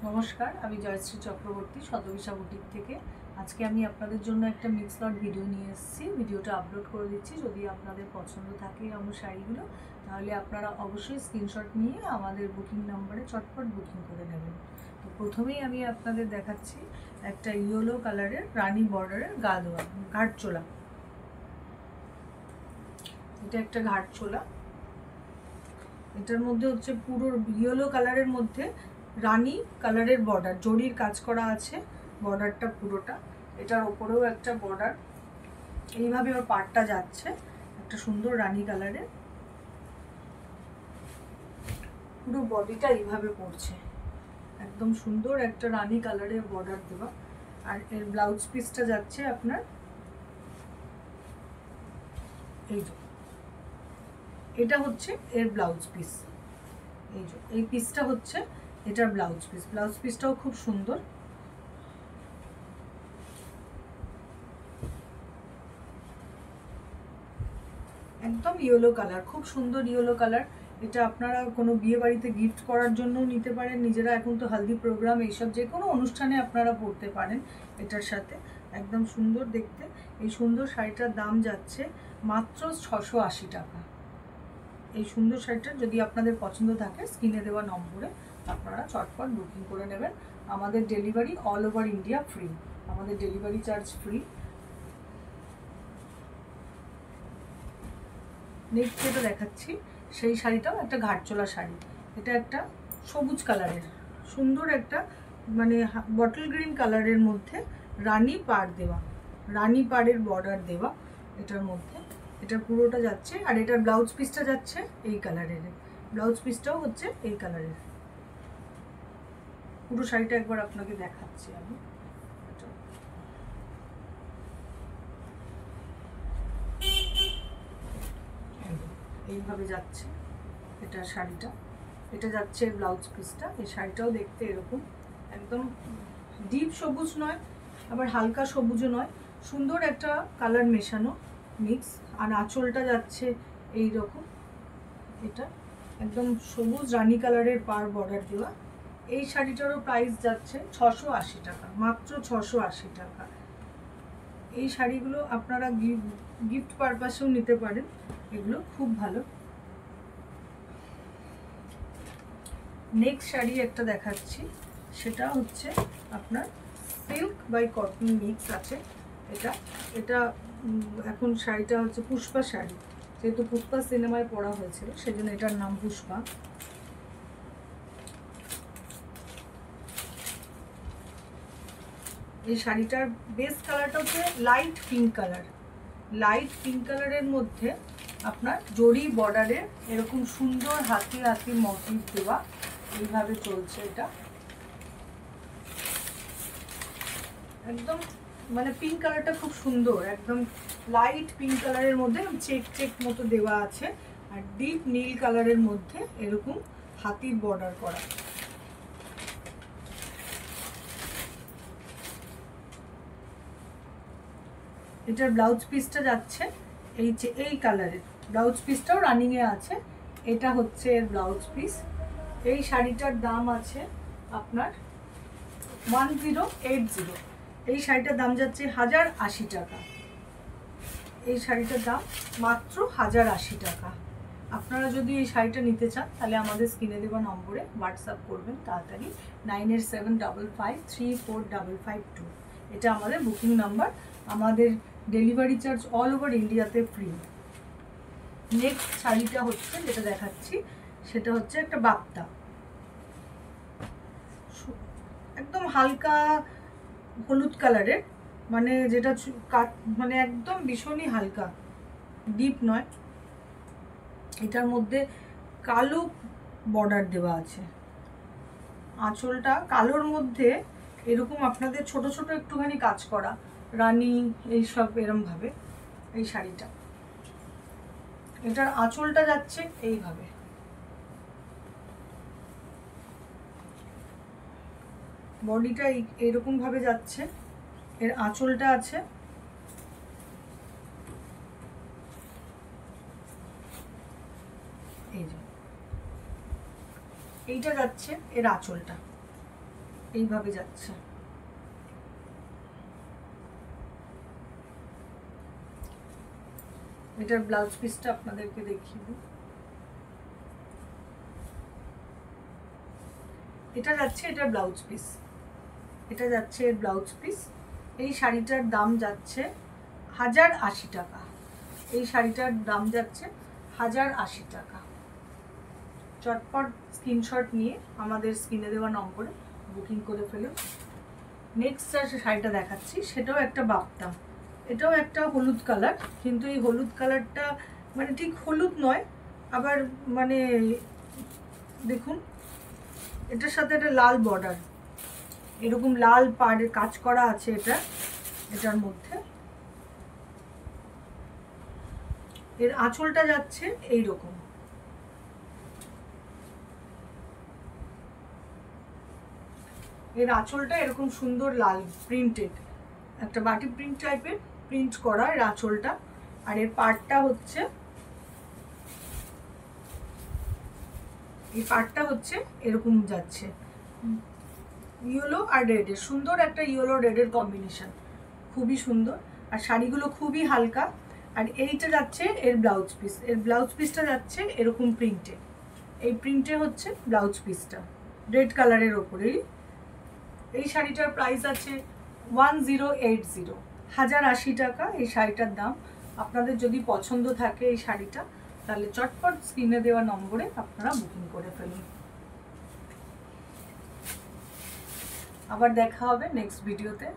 নমস্কার, আমি জয়শ্রী চক্রবর্তী শতবিশা বুটিক থেকে। আজকে আমি আপনাদের জন্য একটা মিক্স লট ভিডিও নিয়ে এসেছি। ভিডিওটা আপলোড করে দিচ্ছি। যদি আপনাদের পছন্দ থাকে আমার শাড়িগুলো, তাহলে আপনারা অবশ্যই স্ক্রিনশট নিয়ে আমাদের বুকিং নাম্বারে চটপট বুকিং করে নেবেন। তো প্রথমেই আমি আপনাদের দেখাচ্ছি একটা ইয়েলো কালারের রানী বর্ডারের গা দেওয়া ঘাটচোলা। এটা একটা ঘাটচোলা। এটার মধ্যে হচ্ছে পুরো ইয়েলো কালারের মধ্যে রানী কালারের বর্ডার, জরির কাজ করা আছে বর্ডারটা পুরোটা। এটার ওপরেও একটা বর্ডার, এইভাবে ওর পাড়টা যাচ্ছে একটা সুন্দর রানী কালারের। পুরো বডিটা এইভাবে পড়ছে, একদম সুন্দর একটা রানী কালারের বর্ডার দেওয়া। আর এর ব্লাউজ পিসটা যাচ্ছে আপনার এই যে, এটা হচ্ছে এর ব্লাউজ পিস। এই যে এই পিসটা হচ্ছে এটার ব্লাউজ পিস। ব্লাউজ পিসটাও খুব সুন্দর। একদম ইয়েলো কালার, খুব সুন্দর ইয়েলো কালার। এটা আপনারা কোনো বিয়ে বাড়িতে গিফট করার জন্যও নিতে পারেন নিজেরা। এখন তো হালদি প্রোগ্রাম, এইসব যে কোনো অনুষ্ঠানে আপনারা পরতে পারেন এটার সাথে। একদম সুন্দর দেখতে। এই সুন্দর শাড়িটার দাম যাচ্ছে মাত্র 680 টাকা। এই সুন্দর শাড়িটা যদি আপনাদের পছন্দ থাকে স্ক্রিনে দেওয়া নম্বরে আপনারা চটপট বুকিং করে নেবেন। আমাদের delivery all over India free, আমাদের ডেলিভারি চার্জ ফ্রি। নেক্সট যেটা দেখাচ্ছি সেই শাড়িটাও একটা ঘাটচোলা শাড়ি। এটা একটা সবুজ কালারের সুন্দর একটা মানে বটল গ্রিন কালারের মধ্যে রানী পাড় দেওয়া, রানী পাড়ের বর্ডার দেওয়া এটার মধ্যে। এটা পুরোটা যাচ্ছে। আর এটার ব্লাউজ পিসটা যাচ্ছে এই কালারের। ব্লাউজ পিসটাও হচ্ছে এই কালারের। পুরো শাড়িটা একবার আপনাকে দেখাচ্ছি আমি। এইভাবে যাচ্ছে এটা শাড়িটা। এটা যাচ্ছে ব্লাউজ পিসটা। এই শাড়িটাও দেখতে এরকম, একদম ডিপ সবুজ নয় আবার হালকা সবুজও নয়, সুন্দর একটা কালার মেশানো মিক্স। আর আঁচলটা যাচ্ছে এই রকম। এটা একদম সবুজ রানী কালারের পার বর্ডার দেওয়া। এই শাড়িটারও প্রাইস যাচ্ছে 680 টাকা, মাত্র 680 টাকা। এই শাড়িগুলো আপনারা গিফট পারপাসেও নিতে পারেন, এগুলো খুব ভালো। নেক্সট শাড়ি একটা দেখাচ্ছি, সেটা হচ্ছে আপনার সিল্ক বাই কটন মিক্স আছে। এটা এটা এখন শাড়িটা হচ্ছে পুষ্পা শাড়ি, যেহেতু পুষ্পা সিনেমায় পড়া হয়েছিল সেজন্য এটার নাম পুষ্পা। এই শাড়িটার বেস কালারটা হচ্ছে light pink colour. Light pink কালারের মধ্যে আপনার জরি বর্ডারের এরকম সুন্দর হাতি হাতি মোটিভ দেওয়া, এইভাবে চলছে এটা। একদম মানে পিঙ্ক কালারটা খুব সুন্দর, একদম লাইট পিঙ্ক কালারের মধ্যে চেক চেক মতো দেওয়া আছে। আর ডিপ নীল কালারের মধ্যে এরকম হাতির বর্ডার করা। এটার ব্লাউজ পিসটা যাচ্ছে এই কালারের। ব্লাউজ পিসটাও রানিংয়ে আছে। এটা হচ্ছে এর ব্লাউজ পিস। এই শাড়িটার দাম আছে আপনার 1080। এই শাড়িটার দাম যাচ্ছে 1080 টাকা। এই শাড়িটার দাম মাত্র 1080 টাকা। আপনারা যদি এই শাড়িটা নিতে চান তাহলে আমাদের স্ক্রিনে দেওয়া নম্বরে হোয়াটসঅ্যাপ করবেন তাড়াতাড়ি, 9875534552। এটা আমাদের বুকিং নাম্বার। আমাদের ডেলিভারি চার্জ অল ওভার ইন্ডিয়াতে ফ্রি। নেক্সট শাড়িটা হচ্ছে যেটা দেখাচ্ছি সেটা হচ্ছে একটা বাপ্তা, একদম হালকা হলুদ কালারের, মানে যেটা মানে একদম ভীষণই হালকা, ডিপ নয়। এটার মধ্যে কালো বর্ডার দেওয়া আছে। আঁচলটা কালোর মধ্যে এরকম আপনাদের ছোট ছোট একটুখানি কাজ করা রানী এইসব এরমভাবে এই শাড়িটা। এটার আঁচলটা যাচ্ছে এইভাবে, বডিটা এইরকম ভাবে যাচ্ছে। এর আঁচলটা আছে এই যে, এইটা যাচ্ছে এর আঁচলটা। এইভাবে যাচ্ছে। এটার ব্লাউজ পিসটা আপনাদেরকে দেখিয়ে দিই। এটা যাচ্ছে এটার ব্লাউজ পিস, এটা যাচ্ছে এর ব্লাউজ পিস। এই শাড়িটার দাম যাচ্ছে 1080 টাকা। এই শাড়িটার দাম যাচ্ছে 1080 টাকা। চটপট স্ক্রিনশট নিয়ে আমাদের স্ক্রিনে দেওয়া নম্বরে বুকিং করে ফেলুন। নেক্সট যে শাড়িটা দেখাচ্ছি সেটাও একটা বাপ্তা, এটাও একটা হলুদ কালার, কিন্তু এই হলুদ কালারটা মানে ঠিক হলুদ নয়, আবার মানে দেখুন এটার সাথে একটা লাল বর্ডার, এরকম লাল পাড়ের কাজ করা আছে এটার মধ্যে। এর আঁচলটা যাচ্ছে এইরকম, এর আঁচলটা এরকম সুন্দর লাল প্রিন্টেড, একটা বাটি প্রিন্ট টাইপের প্রিন্ট করা এর আঁচলটা। আর এর পাড়টা হচ্ছে, এই পাড়টা হচ্ছে এরকম যাচ্ছে ইয়েলো আর রেডের, সুন্দর একটা ইয়েলো রেডের কম্বিনেশন, খুবই সুন্দর। আর শাড়িগুলো খুবই হালকা। আর এইটা যাচ্ছে এর ব্লাউজ পিস, এর ব্লাউজ পিসটা যাচ্ছে এরকম প্রিন্টে, এই প্রিন্টে হচ্ছে ব্লাউজ পিসটা রেড কালারের ওপরেই। এই শাড়িটার প্রাইস আছে 1080, 1080 টাকা এই শাড়িটার দাম। আপনাদের যদি পছন্দ থাকে এই শাড়িটা, তাহলে চটপট স্ক্রিনে দেওয়া নম্বরে আপনারা বুকিং করে ফেলুন। আবার দেখা হবে নেক্সট ভিডিওতে।